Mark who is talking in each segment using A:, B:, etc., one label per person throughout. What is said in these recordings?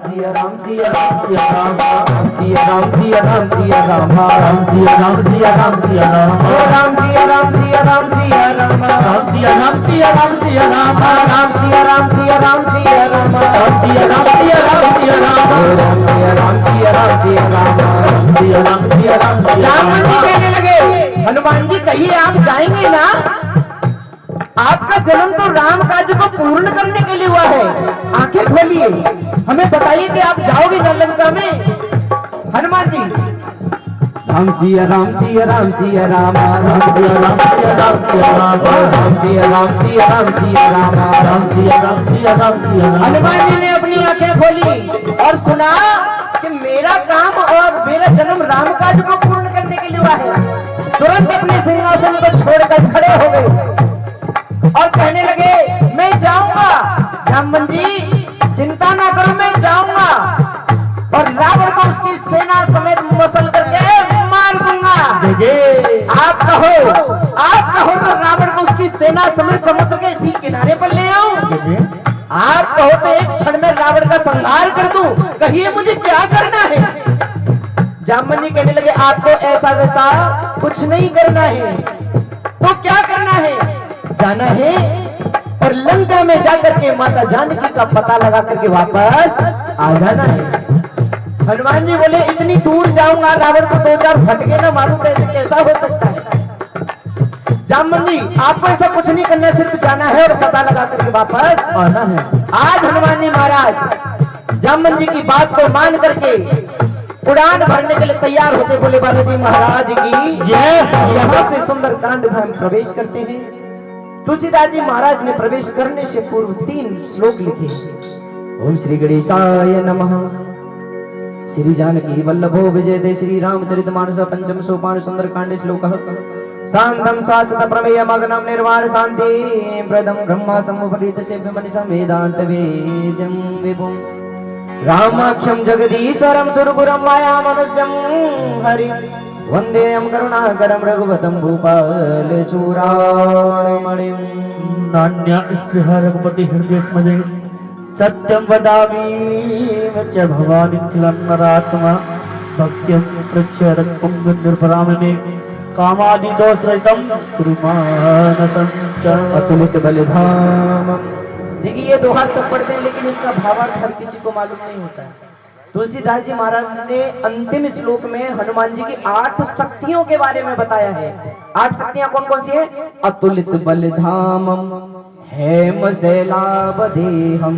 A: सिया राम सिया राम सिया राम राम सिया राम सिया राम सिया राम राम सिया राम सिया राम सिया राम राम सिया राम सिया राम सिया राम राम सिया राम सिया राम सिया राम राम सिया राम सिया राम सिया राम राम सिया राम सिया राम सिया राम राम सिया राम सिया राम सिया राम राम सिया राम सिया राम सिया राम।
B: राम जी कहने लगे, हनुमान जी कहिए आप जाएंगे ना? आपका जन्म तो राम कार्य को पूर्ण करने के लिए हुआ है। आंखें खोलिए, हमें बताइए कि आप जाओगे ना लंका में? हनुमान जी
A: राम सिया राम सिया राम सिया राम राम सिया राम सिया राम सिया राम राम सिया राम सिया राम सिया राम राम सिया राम सिया राम सिया राम।
B: हनुमान जी ने अपनी आंखें खोली और सुना कि मेरा काम और मेरा जन्म राम कार्य को पूर्ण करने के लिए हुआ है। तुरंत अपने सिंहासन को छोड़कर खड़े हो गए और कहने लगे, मैं जाऊंगा। रामन जी चिंता ना करो, मैं जाऊंगा और रावण को उसकी सेना समेत मसल करके मार दूंगा।
A: जय जय।
B: आप कहो तो रावण को उसकी सेना समेत समुद्र के इसी किनारे पर ले आऊं। आप कहो तो एक क्षण में रावण का संहार कर दूं। कहिए मुझे क्या करना है? जामन जी कहने लगे, आपको ऐसा वैसा कुछ नहीं करना है। तो क्या करना है? जाना है और लंका में जाकर के माता जानकी का पता लगा करके वापस आ जाना है। हनुमान जी बोले, इतनी दूर जाऊंगा, रावण को 2-4 फटके ना मारूं तो ऐसे कैसा हो सकता है? जामन जी आपको ऐसा कुछ नहीं करना, सिर्फ जाना है और पता लगा करके वापस आना है। आज हनुमान जी महाराज जामन जी की बात को मान करके उड़ान भरने के लिए तैयार होते। बोले बालाजी महाराज की जय। यहाँ से सुंदर कांड में हम प्रवेश करते हैं। तुलसीदास जी महाराज ने प्रवेश करने से पूर्व 3 श्लोक लिखे। ओम श्री गणेशाय नमः। श्री जानकी वल्लभो विजयते श्री रामचरितमानस पंचम सोपान सुंदर कांड श्लोक। शांतम शाश्वत प्रमेय मग्नम निर्वाण शांति प्रदम ब्रह्मा समुपरीत सेव्य मनीषं वेदांत वेद्यं विभुम् रामाख्यम जगदीश्वरम सुरगुरम माया मनुष्यम हरि वंदेयम करुणाकरम रघुपतम भूपाल चूड़ामणिं।
C: नान्या स्पृहा रघुपति हृदय स्मजे सत्यम वदामि च भवानि किलन्नरात्मा भक्त्यं प्रच्छरत्पुंग निर्भरामि कामादि दोषरहितं कुरुमानसं च
A: अतुलित बलिधाम।
B: देखिए ये दोहा सब पढ़ते हैं लेकिन इसका भावार्थ हर किसी को मालूम नहीं होता है। तुलसीदास जी महाराज ने अंतिम श्लोक में हनुमान जी की 8 शक्तियों के बारे में बताया है। 8 शक्तियां कौन कौन सी है? अतुलित बलिधामम हेम शैलावदेहम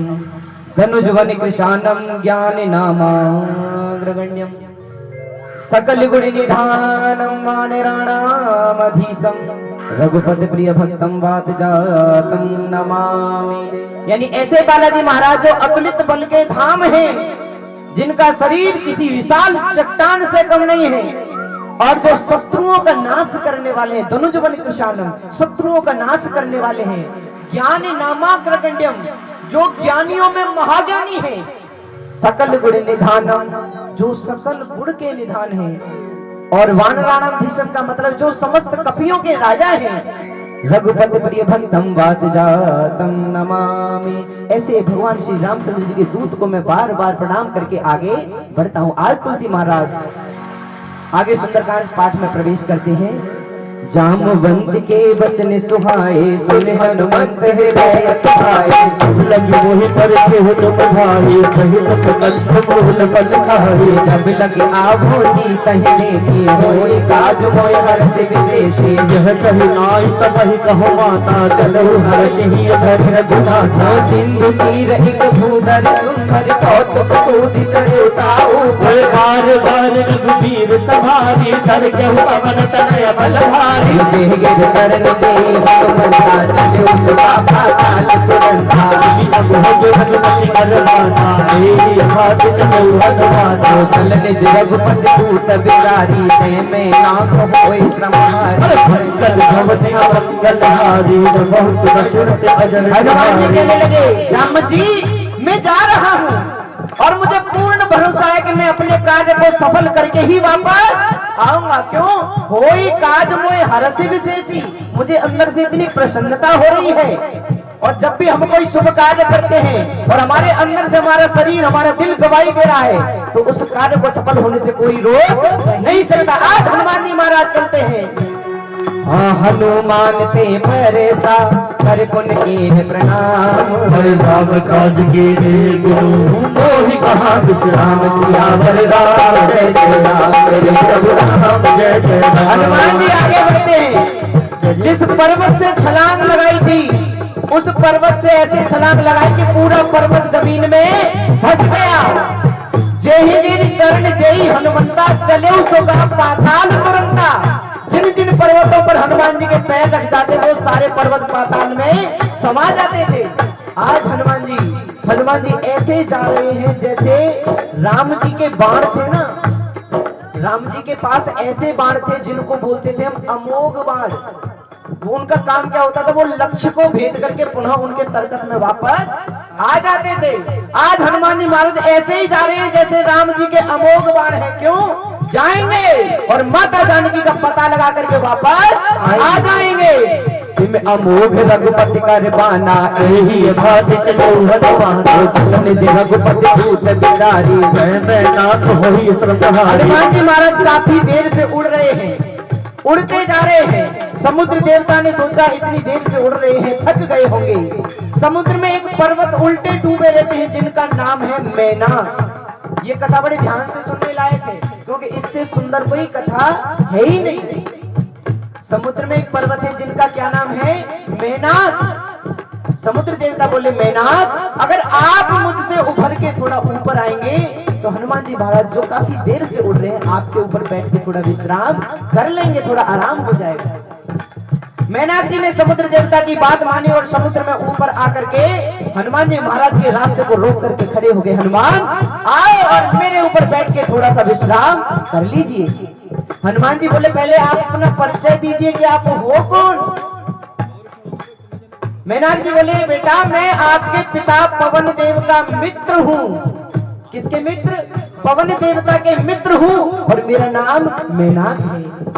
B: धनुजवन कृशानम ज्ञान नामाग्रगण्यम सकल गुण निधानम वाणिराणामधीशम रघुपति प्रिय भक्तम वात जातम नमामि। यानी ऐसे बालाजी महाराज जो अतुलित बल के धाम हैं, जिनका शरीर किसी विशाल चट्टान से कम नहीं है और जो शत्रुओं का नाश करने वाले हैं। धनुजवन कृशानम शत्रुओं का नाश करने वाले हैं। ज्ञानी नामाग्रगण्यम जो ज्ञानियों में महाज्ञानी है। सकल गुण निधानम जो सकल गुण के निधान है। और वानराणाधीशम का मतलब जो समस्त कपियों के राजा हैं। रघुपति प्रिय भक्तम वात जातम नमामि। ऐसे भगवान श्री रामचंद्र जी के दूत को मैं बार बार प्रणाम करके आगे बढ़ता हूँ। आज तुलसी महाराज आगे सुंदरकांड पाठ में प्रवेश करते हैं। जामवंत के वचन सुहाए सुन हनुमंत हृदय भाए
C: लगी मोहि पर तुम भाई सहित कंठ मूल फल खाए
A: जब लगे आवो सीतहि देखी होय काज मोय हर्ष विशेषे
C: यह कही नाई तबहि कहो माता
A: चलहु हर्ष ही धरि रघुनाथा सिंधु तीर एक भूधर सुंदर कौतुक कूदि चढ़े ताऊ
C: बार बार रघुबीर सवारी धर केहु पवन तनय बलहारी
A: गिर चरण दे हनुमंता चले उस बाबा काल तुरंता
C: हनुमति करवाना हाथ चलो हनुमाना
A: चल निज रघुपति दूत बिचारी ते में नाथ होय श्रमहारी
C: मंगल भवति मंगलहारी बहुत दशरथ अजर।
B: हनुमान जी कहने लगे, जाम जी मैं जा रहा हूँ और मुझे पूर्ण भरोसा है कि मैं अपने कार्य को सफल करके ही वापस आऊंगा। क्यों? होई काज मोय हर्ष विशेषी। मुझे अंदर से इतनी प्रसन्नता हो रही है और जब भी हम कोई शुभ कार्य करते हैं और हमारे अंदर से हमारा शरीर हमारा दिल गवाही दे रहा है तो उस कार्य को सफल होने से कोई रोक नहीं सकता। आज हनुमान जी महाराज चलते हैं। हनुमान ते परेसा कर पुन कीन प्रणाम,
C: हरे राम काज के रे गुरु मोहि कहा विश्राम सियावर राम जय जय राम प्रभु राम जय जय राम।
B: हनुमान जी आगे बढ़ते हैं। जिस पर्वत से छलांग लगाई थी उस पर्वत से ऐसी छलांग लगाई कि पूरा पर्वत जमीन में फंस गया। जय गिर चरण जय हनुमंता चले सोगा पाताल तुरंता। जिन जिन पर्वतों पर हनुमान जी के पैर रख जाते थे वो सारे पर्वत पाताल में समा जाते थे। आज हनुमान जी ऐसे जा रहे हैं जैसे राम जी के बाण थे ना, राम जी के पास ऐसे बाण थे जिनको बोलते थे हम अमोघ बाण। वो उनका काम क्या होता था, वो लक्ष्य को भेद करके पुनः उनके तर्कस में वापस आ जाते थे। आज हनुमान जी महाराज ऐसे ही जा रहे हैं जैसे राम जी के अमोघ बाण है। क्यों जाएंगे और माता जानकी का पता लगा करके वापस आ जाएंगे।
A: अमोघ रघुपति कर बाना
C: यही भाग चलो हनुमान
A: चलन दे रघुपति भूत बिचारी
C: मैं नाथ होई श्रद्धारी।
B: हनुमान जी महाराज काफी देर से उड़ रहे हैं, उड़ते जा रहे हैं। समुद्र देवता ने सोचा इतनी देर से उड़ रहे हैं थक गए होंगे। समुद्र में एक पर्वत उल्टे डूबे रहते हैं जिनका नाम है मैना। ये कथा बड़े ध्यान से सुनने लायक है क्योंकि इससे सुंदर कोई कथा है ही नहीं। समुद्र में एक पर्वत है जिनका क्या नाम है, मेनाक। समुद्र देवता बोले मेनाक अगर आप मुझसे उभर के थोड़ा ऊपर आएंगे तो हनुमान जी महाराज जो काफी देर से उड़ रहे हैं आपके ऊपर बैठ के थोड़ा विश्राम कर लेंगे, थोड़ा आराम हो जाएगा। मेनाक जी ने समुद्र देवता की बात मानी और समुद्र में ऊपर आकर के हनुमान जी महाराज के रास्ते को रोक करके खड़े हो गए। हनुमान आओ और मेरे ऊपर बैठ के थोड़ा सा विश्राम कर लीजिए। हनुमान जी बोले पहले आप अपना परिचय दीजिए कि आप हो कौन। मेनाक जी बोले बेटा मैं आपके पिता पवन देव का मित्र हूँ। किसके मित्र, पवन देवता के मित्र हूँ और मेरा नाम मेनाक है।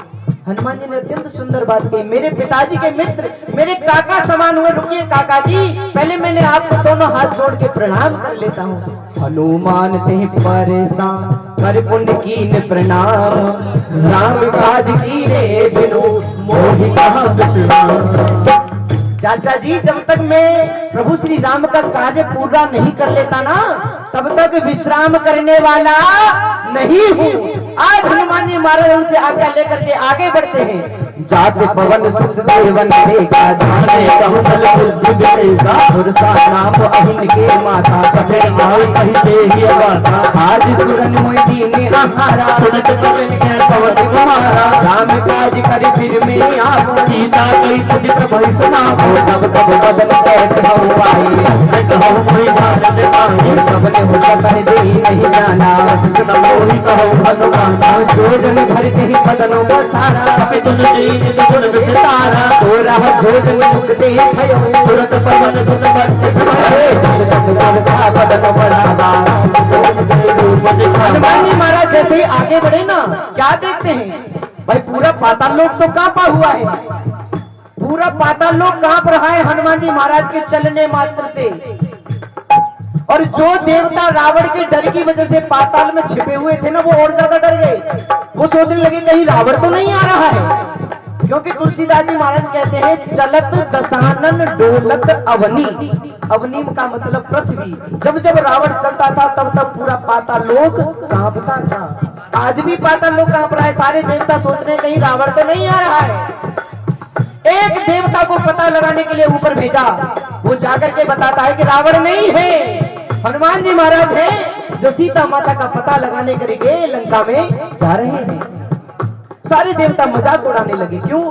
B: हनुमान जी ने अत्यंत सुंदर बात कही, मेरे पिताजी के मित्र, मेरे काका समान हुए। रुकिए काका जी, पहले मैंने आपको दोनों हाथ जोड़ के प्रणाम कर लेता हूँ।
A: हनुमान ते परेशान कर पुण्य कीन प्रणाम, राम काज की रे बिनु मोहि कहा विश्राम।
B: चाचा जी जब तक मैं प्रभु श्री राम का कार्य पूरा नहीं कर लेता ना तब तक विश्राम करने वाला नहीं हूँ। आज हनुमान जी महाराज उनसे आज्ञा लेकर के आगे बढ़ते हैं।
A: जात पवन सुत देवन देखा जाने कहु बल बुद्धि विशेषा सुरसा नाम अहिन के माता कटे आए कहिते ही वाता। आज सुरन मोहि दीने आहारा सुनत कवन के पवन कुमारा। राम काज करि फिर में आप सीता कई सुनि प्रभु सुनाओ। तब तब बदन कैत हो आई कहु मोहि भारत पाई। तब ने हो कर दे नहीं जाना सुन मोहि कहु भगवान। जो जन भर के बदनों का सारा कपि तुम गुण विस्तारा। तोरा भोजन मुक्ति भयो तुरत पवन सुन बंद समारे। जस जस सरसा बदन बढ़ावा।
B: हनुमान जी महाराज जैसे ही आगे बढ़े ना क्या देखते हैं भाई पूरा पाताल लोक तो कांपा हुआ है, पूरा पाताल लोक कांप रहा है हनुमान जी महाराज के चलने मात्र से। और जो देवता रावण के डर की वजह से पाताल में छिपे हुए थे ना वो और ज्यादा डर गए। वो सोचने लगे कहीं रावण तो नहीं आ रहा है, क्योंकि तुलसीदास जी महाराज कहते हैं चलत दशानन डोलत अवनी। अवनी का मतलब पृथ्वी। जब जब रावण चलता था तब तब पूरा पाताल लोक कांपता था। आज भी पाताल लोक कांप रहा है। सारे देवता सोच रहे हैं कहीं रावण तो नहीं आ रहा है। एक देवता को पता लगाने के लिए ऊपर भेजा, वो जाकर के बताता है कि रावण नहीं है, हनुमान जी महाराज हैं जो सीता माता का पता लगाने के लिए लंका में जा रहे हैं। सारे देवता मजाक उड़ाने लगे। क्यों,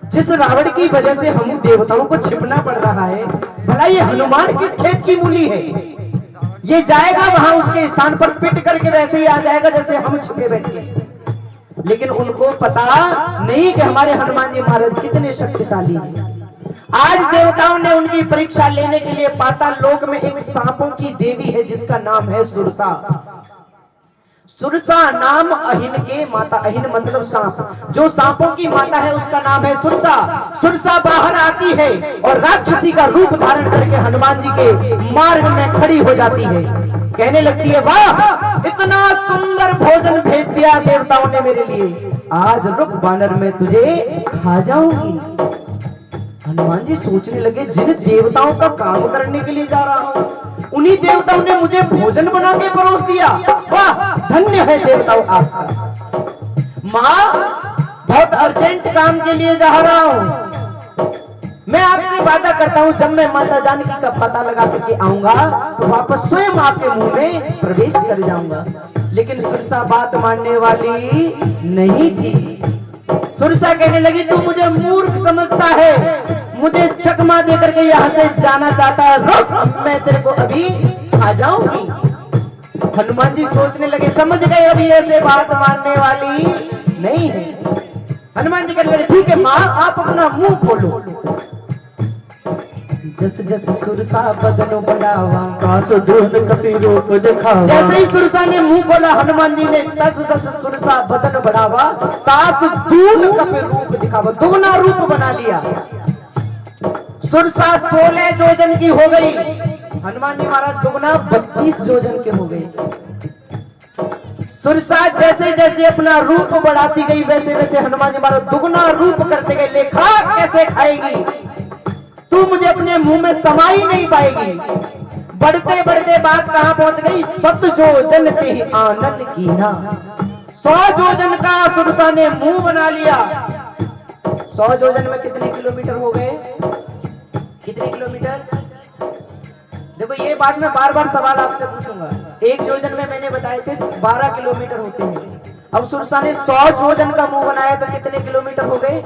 B: जिस रावण की वजह से हम देवताओं को छिपना पड़ रहा है, भला ये हनुमान किस खेत की मूली है। ये जाएगा वहां उसके स्थान पर पिट करके वैसे ही आ जाएगा जैसे हम छुपे बैठे। लेकिन उनको पता नहीं कि हमारे हनुमान जी महाराज कितने शक्तिशाली हैं। आज देवताओं ने उनकी परीक्षा लेने के लिए पाताल लोक में एक सांपों की देवी है जिसका नाम है सुरसा। सुरसा नाम अहिन के माता, अहिन मतलब सांप, जो सांपों की माता है उसका नाम है सुरसा। सुरसा बाहर आती है और राक्षसी का रूप धारण करके हनुमान जी के मार्ग में खड़ी हो जाती है। कहने लगती है, वाह इतना सुंदर भोजन भेज दिया देवताओं ने मेरे लिए, आज रुक वानर मैं तुझे खा जाऊंगी। हनुमान जी सोचने लगे, जिन देवताओं का काम करने के लिए जा रहा हूँ उन्हीं देवताओं ने मुझे भोजन बना के परोस दिया, वाह धन्य है देवताओं आपका। माँ बहुत अर्जेंट काम के लिए जा रहा हूँ, मैं आपसे वादा करता हूँ जब मैं माता जानकी का पता लगा करके आऊंगा तो वापस स्वयं आपके मुंह में प्रवेश कर जाऊंगा। लेकिन सुरसा बात मानने वाली नहीं थी। सुरसा कहने लगी, तू मुझे मूर्ख समझता है, मुझे चकमा दे करके यहाँ से जाना चाहता है, रुक मैं तेरे को अभी खा जाऊंगी। हनुमान जी सोचने लगे, समझ गए अभी ऐसे बात मानने वाली नहीं है। हनुमान जी कहने लगे, ठीक है माँ आप अपना मुंह खोलो। जस जस सुरसा बदन बढ़ावा,
C: कास दून कपि रूप दिखावा।
B: जैसे ही सुरसा ने मुंह खोला हनुमान जी ने तस तस सुरसा बदन बढ़ावा, कास दून कपि रूप दिखावा, दुगना रूप बना लिया। सुरसा 16 योजन की हो गई, हनुमान जी महाराज दुगना 32 योजन के हो गए। सुरसा जैसे जैसे अपना रूप बढ़ाती गई वैसे वैसे हनुमान जी महाराज दुगना रूप करते गए। लेखा कैसे खाएगी तू, मुझे अपने मुंह में समा ही नहीं पाएगी। बढ़ते बढ़ते बात कहां पहुंच गई, 7 योजन पे ही आनंद की ना। 100 योजन का सुरसा ने मुंह बना लिया। 100 योजन में कितने किलोमीटर हो गए, कितने किलोमीटर? देखो ये बात मैं बार बार सवाल आपसे पूछूंगा। 1 योजन में मैंने बताए थे 12 किलोमीटर होते हैं। अब सुरसा ने 100 योजन का मुंह बनाया तो कितने किलोमीटर हो गए,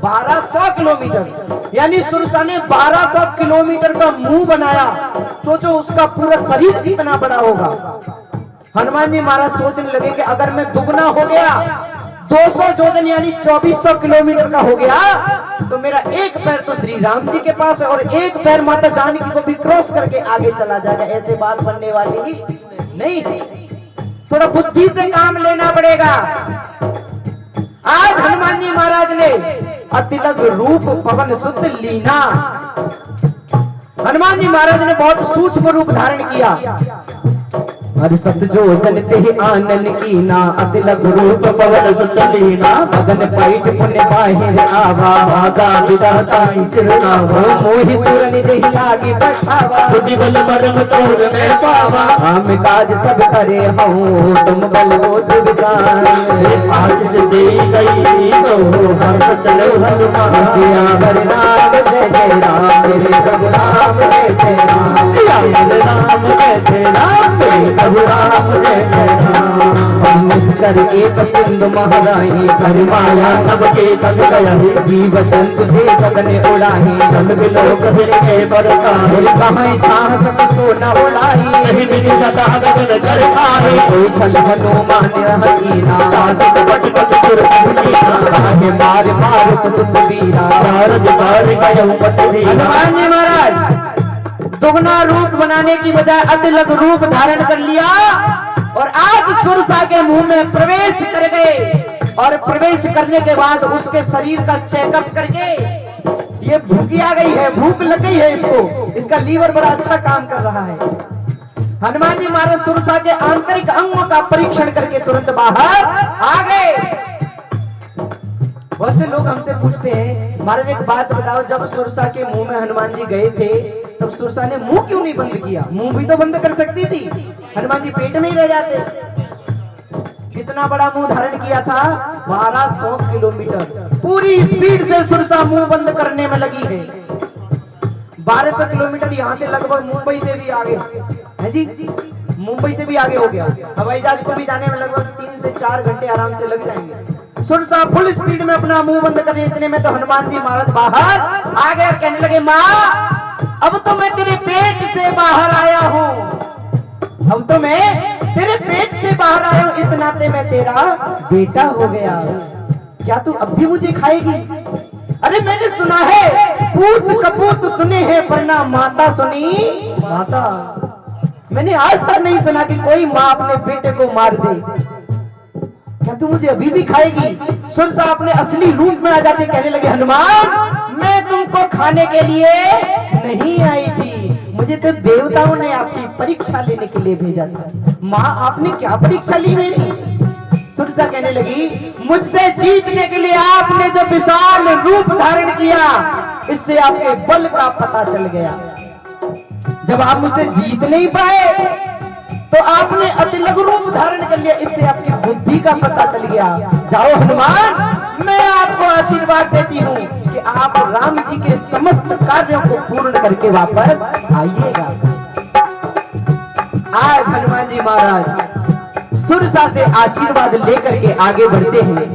B: 1200 किलोमीटर। यानी सुरसा ने 1200 किलोमीटर का मुंह बनाया। सोचो उसका पूरा शरीर कितना बड़ा होगा। हनुमान जी महाराज सोचने लगे कि अगर मैं दुगना हो गया 200 योजन यानी 2400 किलोमीटर का हो गया तो मेरा एक पैर तो श्री राम जी के पास है और एक पैर माता जानकी को भी क्रॉस करके आगे चला जाएगा। ऐसे बात बनने वाली नहीं थी, थोड़ा बुद्धि से काम लेना पड़ेगा। आज हनुमान जी महाराज ने अतिलग रूप पवन सुत लीना, हनुमान जी महाराज ने बहुत सूक्ष्म रूप धारण किया।
C: हर 7 योजन ते आनन कीना, अतिलग रूप पवन सुत लीना। मगन पैठ पुण्य बाहिर आवा, भागा विधाता सिर नावा।
B: मोहि सुर निज ही लागी बठावा,
C: बुद्धि बल मर्म तोर में पावा।
B: हम काज सब करे हूँ तुम बल बोध विसारे।
C: आशीष दे गई तो हर्ष चलो हनुमान।
B: सियावर राम जय जय राम, मेरे प्रभु राम जय जय राम।
C: सियावर राम जय जय राम, मेरे प्रभु राम जय जय राम।
B: कर एक सिंधु महाराही,
C: हरि माया तब के तग गयहि।
B: जीव जंतु थे गगन उड़ाही,
C: जग बिलोक फिर के बरसाहि।
B: कहाँ छाह सत सोना उड़ाही,
C: कहीं दिन सदा गगन कर खाहि।
B: छल हनुमान हकीना,
C: सासत पट पट सुर कीना।
B: काहे मार मारुत सुत वीरा,
C: भारत पार गयौ पत दीना।
B: हनुमान जी महाराज दुगना रूप बनाने की बजाय अतिलग रूप धारण कर लिया और आज सुरसा के मुंह में प्रवेश कर गए। और प्रवेश करने के बाद उसके शरीर का चेकअप करके ये भूखी आ गई है, भूख लग गई है इसको, इसका लीवर बड़ा अच्छा काम कर रहा है। हनुमान जी महाराज सुरसा के आंतरिक अंगों का परीक्षण करके तुरंत बाहर आ गए। बहुत से लोग हमसे पूछते हैं, महाराज एक बात बताओ, जब सुरसा के मुंह में हनुमान जी गए थे तब सुरसा ने मुंह क्यों नहीं बंद किया? मुंह भी तो बंद कर सकती थी, हनुमान जी पेट में ही रह जाते। कितना बड़ा मुंह धारण किया था, 1200 किलोमीटर पूरी स्पीड से सुरसा मुंह बंद करने में लगी है। 1200 किलोमीटर यहाँ से लगभग मुंबई से भी आगे है जी, मुंबई से भी आगे हो गया। हवाई जहाज को भी जाने में लगभग 3 से 4 घंटे आराम से लग जाएंगे। सुरसा फुल स्पीड में अपना मुंह बंद करने इतने में तो हनुमान जी महाराज बाहर आ गए। कहने लगे, माँ अब तो मैं तेरे पेट से बाहर आया हूँ, अब तो मैं तेरे पेट से बाहर आया हूँ, इस नाते मैं तेरा बेटा हो गया। क्या तू अब भी मुझे खाएगी? अरे मैंने सुना है पूत कपूत सुने हैं पर ना माता सुनी माता। मैंने आज तक नहीं सुना कि कोई माँ अपने बेटे को मार दे। क्या तू मुझे अभी भी खाएगी? सुरसा अपने असली रूप में आ जाते कहने लगे, हनुमान मैं तुमको खाने के लिए नहीं आई थी, मुझे तो देवताओं ने आपकी परीक्षा लेने के लिए भेजा था। माँ आपने क्या परीक्षा ली मेरी? सुरसा कहने लगी, मुझसे जीतने के लिए आपने जो विशाल रूप धारण किया, इससे आपके बल का पता चल गया। जब आप मुझसे जीत नहीं पाए तो आपने अति लघु रूप धारण कर लिया, इससे आपकी बुद्धि का पता चल गया। जाओ हनुमान, मैं आपको आशीर्वाद देती हूँ कि आप राम जी के समस्त कार्यों को पूर्ण करके वापस आइएगा। आज हनुमान जी महाराज सुरसा से आशीर्वाद लेकर के आगे बढ़ते हैं।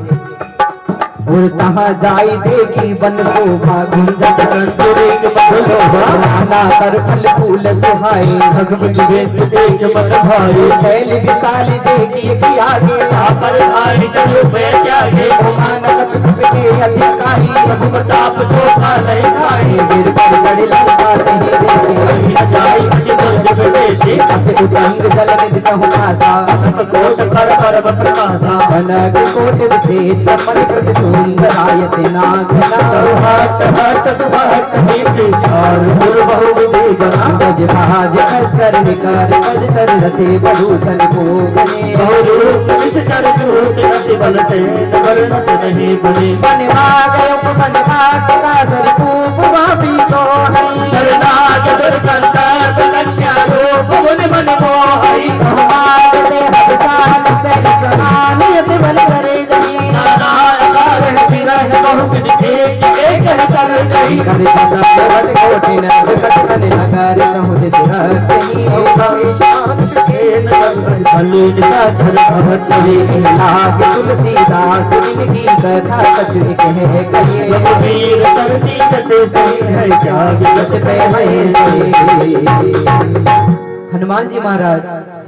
C: और तहाँ जाई देखी बन को गुंजत संतुरिक बदलो नाना कर फल फूल सुहाई भगवत वेद देख मन भाई शैल विशाल देखी कि आगे पर आई चलो पे त्यागे मान कछुत के अधिकारी प्रभु प्रताप जो खाले खाई गिर पर चढ़ लंका नहीं देखे जाई अज विदेशी अस उदंग जल निधि चहु आसा अस कोट कर परम प्रकाशा बनक कोट विचेत मन कृत सुंदरायते नागना चौहाट हट सुहाट ही विचार गुरु बहु विवेकना गज भाज खच्चर निकर गज तर रसे बधूतन भोगने बहुरूप इस चर चूत अति बल से वर्णत नहीं बने बन भाग उपमन भाग का सर कूप वापी सोहई करनाग सर कंता कन्या रूप गुण मन मोहई हमार दे हद साल से समान यति बल करे जही नाना अकार विरह बहुत एक एक कर जही कर जगत कोटि न विकट कल नगर समुद सिरहि ओ भविष्यान सुखेन भले दिशा छल भव चले लाग तुलसीदास जिनकी कथा कछु कहे कहिए वीर सरती जते सही है क्या जगत पे है।
B: हनुमान जी महाराज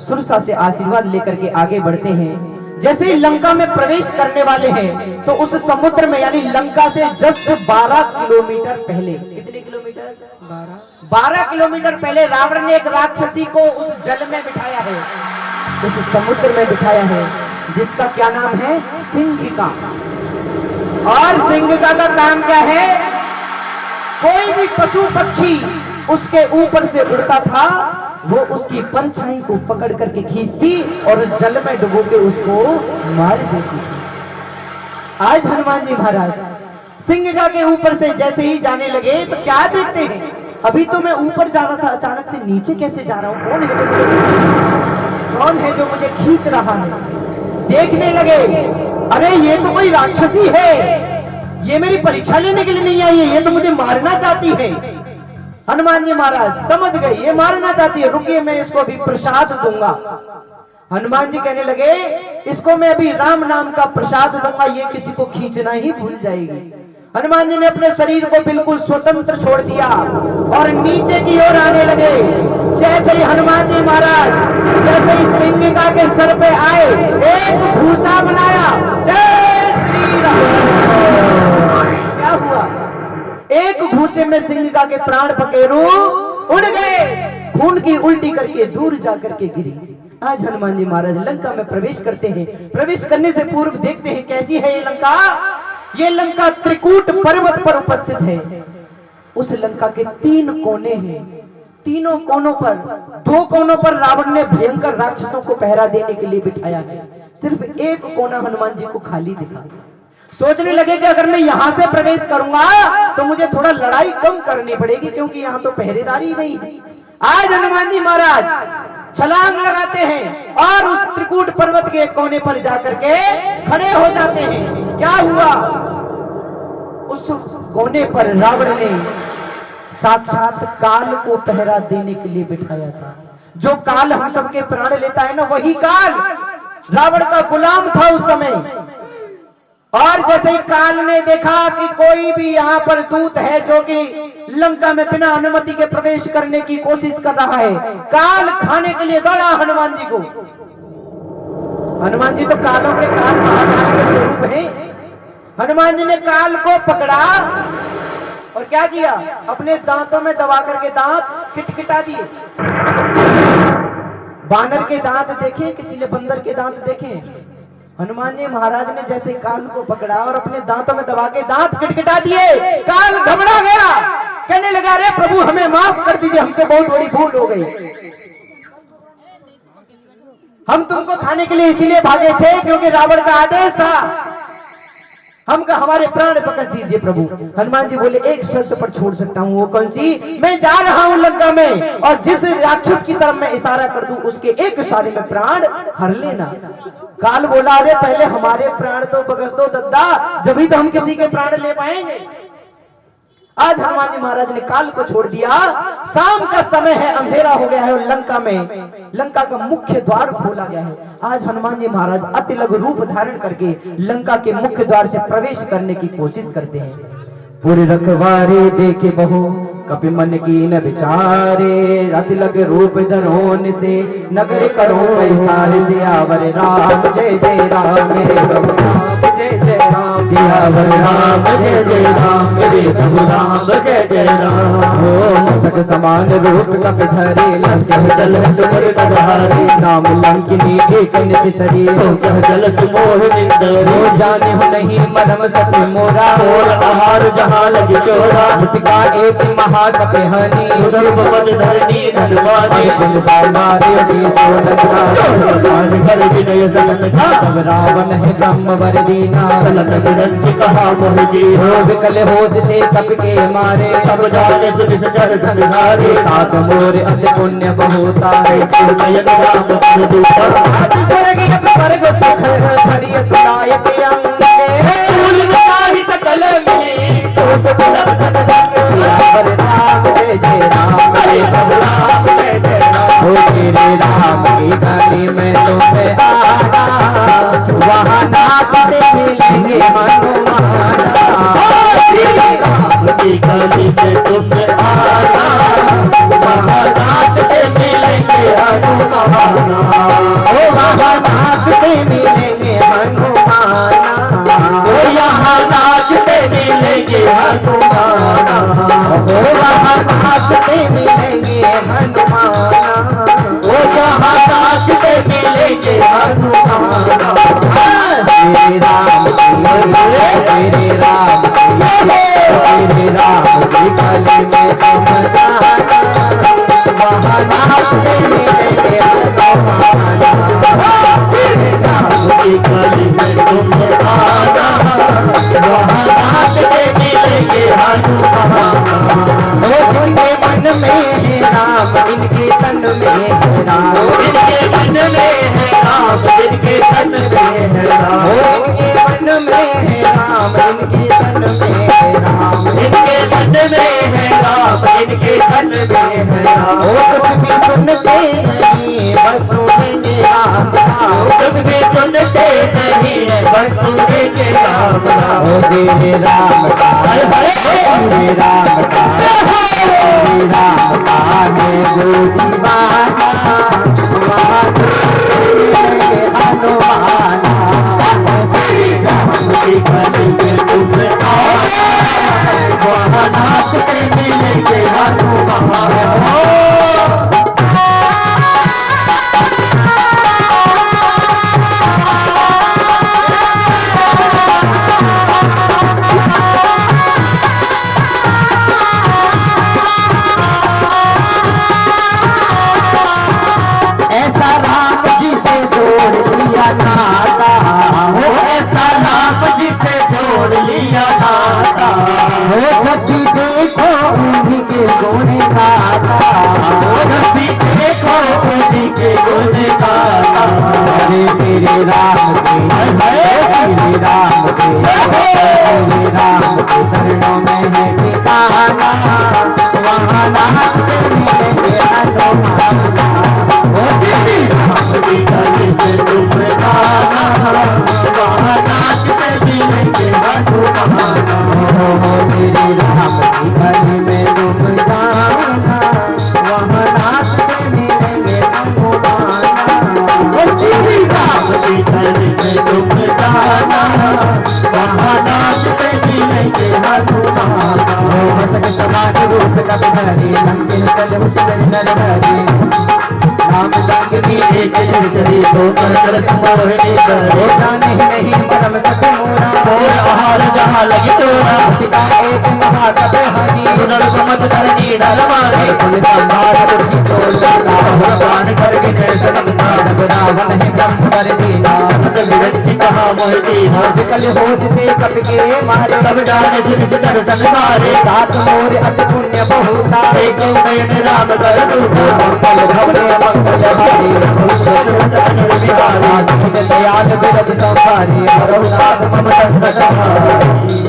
B: सुरसा से आशीर्वाद लेकर के आगे बढ़ते हैं। जैसे ही लंका में प्रवेश करने वाले हैं तो उस समुद्र में यानी लंका से जस्ट 12 किलोमीटर पहले, कितने किलोमीटर? 12 किलोमीटर पहले रावण ने एक राक्षसी को उस जल में बिठाया है, उस समुद्र में बिठाया है, जिसका क्या नाम है? सिंहिका। और सिंहिका का काम क्या है? कोई भी पशु पक्षी उसके ऊपर से उड़ता था, वो उसकी परछाई को पकड़ करके खींचती और जल में डुबो के उसको मार देती थी। आज हनुमान जी महाराज सिंहिका के ऊपर से जैसे ही जाने लगे तो क्या देखते हैं? अभी तो मैं ऊपर जा रहा था, अचानक से नीचे कैसे जा रहा हूँ? कौन है जो मुझे खींच रहा है? देखने लगे, अरे ये तो कोई राक्षसी है, ये मेरी परीक्षा लेने के लिए नहीं आई है, ये तो मुझे मारना चाहती है। हनुमान जी महाराज समझ गए ये मारना चाहती है, रुकिए मैं इसको अभी प्रसाद दूंगा। हनुमान जी कहने लगे, इसको मैं अभी राम नाम का प्रसाद दूंगा, ये किसी को खींचना ही भूल जाएगी। हनुमान जी ने अपने शरीर को बिल्कुल स्वतंत्र छोड़ दिया और नीचे की ओर आने लगे। जैसे ही हनुमान जी महाराज जैसे ही सिंहिका के सर पे आए, एक भूसा बनाया, जय श्री राम। क्या हुआ? एक घूसे में सिंहिका के प्राण पखेरु उड़ गए, खून की उल्टी करके दूर जाकर के गिरी। आज हनुमान जी महाराज लंका में प्रवेश करते हैं। प्रवेश करने से पूर्व देखते हैं कैसी है ये लंका। ये लंका त्रिकूट पर्वत पर उपस्थित है। उस लंका के 3 कोने हैं, तीनों कोनों पर, 2 कोनों पर रावण ने भयंकर राक्षसों को पहरा देने के लिए बिठाया है, सिर्फ एक कोना हनुमान जी को खाली दिखा। सोचने लगे कि अगर मैं यहाँ से प्रवेश करूंगा तो मुझे थोड़ा लड़ाई कम करनी पड़ेगी, क्योंकि यहाँ तो पहरेदारी नहीं है। आज हनुमान जी महाराज छलांग लगाते हैं और उस त्रिकूट पर्वत के कोने पर जाकर के खड़े हो जाते हैं। क्या हुआ? उस कोने पर रावण ने साक्षात काल को पहरा देने के लिए बिठाया था। जो काल हम सबके प्राण लेता है ना, वही काल रावण का गुलाम था उस समय। और जैसे ही काल ने देखा कि कोई भी यहाँ पर दूत है जो कि लंका में बिना अनुमति के प्रवेश करने की कोशिश कर रहा है, काल खाने के लिए दौड़ा हनुमान जी को। हनुमान जी तो कालों के काल महाकाल के स्वरूप हैं। हनुमान जी ने काल को पकड़ा और क्या किया? अपने दांतों में दबा करके दांत किटकिटा दिए। बानर के दांत देखे? किसी ने बंदर के दांत देखे? हनुमान जी महाराज ने जैसे काल को पकड़ा और अपने दांतों में दबा के दांत किटकिटा दिए, काल घबरा गया, कहने लगा रे प्रभु हमें माफ कर दीजिए, हमसे बहुत बड़ी भूल हो गई। हम तुमको खाने के लिए इसीलिए भागे थे क्योंकि रावण का आदेश था, हमारे प्राण बख्श दीजिए प्रभु। हनुमान जी बोले एक शर्त पर छोड़ सकता हूँ, वो कौन सी? मैं जा रहा हूँ लंका में और जिस राक्षस की तरफ मैं इशारा कर दूं उसके एक इशारे में प्राण हर लेना। काल बोला अरे पहले हमारे प्राण तो बख्श दो दद्दा, जब तो हम किसी के प्राण ले पाएंगे। आज हनुमान जी महाराज ने काल को छोड़ दिया, शाम का समय है, अंधेरा हो गया है और लंका का मुख्य द्वार खोला गया है। आज हनुमान जी महाराज अति लघु रूप धारण करके लंका के मुख्य द्वार से प्रवेश करने की कोशिश करते हैं।
C: पूरे रखवारे देखे बहु कपि मन की न विचारे, अति लग रूप धरोन से नगर करो सारे सियावर राम जय जय राम, मेरे प्रभु राम जय जय राम, सियावर राम जय जय राम, मेरे प्रभु राम जय जय राम। हो मसक समान रूप कपि धरे, लंक जल सुमर गधारे, नाम लंकिनी एक निश्चरी, कह जल सुमोह निंदरो, जाने हो नहीं मरम सच मोरा, और आहार जहाँ लग चोरा, मुटिका एक महाकपि हनी, उदर भवन धरनी धनवानी, दिल सामारे दी सोनका, कर विनय सदन का, सब रावण है ब्रह्म वर दीना, चलत विरंच कहा मोह जी, हो विकल होश थे कपि के मारे, तब जाने सुन सचर संघारे, तात मोर अति पुण्य बहुतारे, नयन राम पर दूता, अति स्वर्ग स्वर्ग सुख हरि लायक अंगे, फूल बताहि सकल मिले, तो सब सब सियावर राम जय जय राम, हरे प्रभु राम जय जय राम। हो तेरे राम की गली में तुम्हें आना, वहाँ नाचते मिलेंगे हनुमाना, राम की गली में तुम्हें आना, वहाँ नाचते मिलेंगे हनुमाना, वहाँ नाचते मिलेंगे हनुमाना, यहाँ नाचते मिलेंगे हनुमाना, वहाँ नाचते मिलेंगे हनुमाना, यहाँ नाचते मिलेंगे हनुमाना। श्री राम श्री राम श्री राम की गली में तुम जाना, वहाँ नाचते मिलेंगे हनुमाना, श्री राम की गली में तुम आना, वहाँ नाचते मिलेंगे हनुमाना। इनके मन में है राम, इनके तन में है राम, इनके मन में है राम, इनके तन में है राम, इनके मन में है राम, इनके तन में है राम, इनके मन में है राम, इनके तन में है राम। कुछ भी सुनते नहीं बस सुनेंगे राम राम, कुछ भी सुनते नहीं है बस सुनेंगे राम राम। श्री राम का श्री राम का श्री राम का है जो दीवाना, वहाँ मिलेंगे हनुमाना, श्री राम की गली में तुम आना, वहाँ नाचते मिलेंगे हनुमाना। जब भी देखो उन्हीं के गुण गाता, जब भी देखो उन्हीं के गुण गाता, हरे श्री राम के श्री राम के श्री राम के चरणों में है ठिकाना, वहाँ नाचते मिलेंगे हनुमाना, श्री राम की गली में तुम आना, वहाँ नाचते मिलेंगे हनुमाना। श्री राम की गली में तुम जाना, वहाँ नाचते मिलेंगे हनुमाना, श्री राम की गली में तुम जाना, वहाँ नाचते मिलेंगे हनुमाना। मसक समान रूप कपि धरे, लंकिन चल उसमें नर हरे, राम लंकिनी
A: देख चल चली तो कर मोहिनी करे
C: जाने नहीं मरम सत मोरा
A: मोर आहार जहाँ लगी चोरा
C: पिता एक महाकहानी
A: पुनर्गमत धरनी डर मारे
C: कुल संभार दुखी सोला
A: भगवान कर के जैसे सपना
C: जब रावण है ब्रह्म कर दीना
A: चमक विरंची कहा मोह चीना
C: विकल होश से कप के मारे
A: तब जाने से निस चर संसारे
C: दात मोर अति पुण्य बहुता
A: एक नयन राम कर दूता
C: मंगल भवने मंगल हारी
A: बिहारी
C: दीन दयाल बिरज संभारी रघुनाथ मम संकट हारी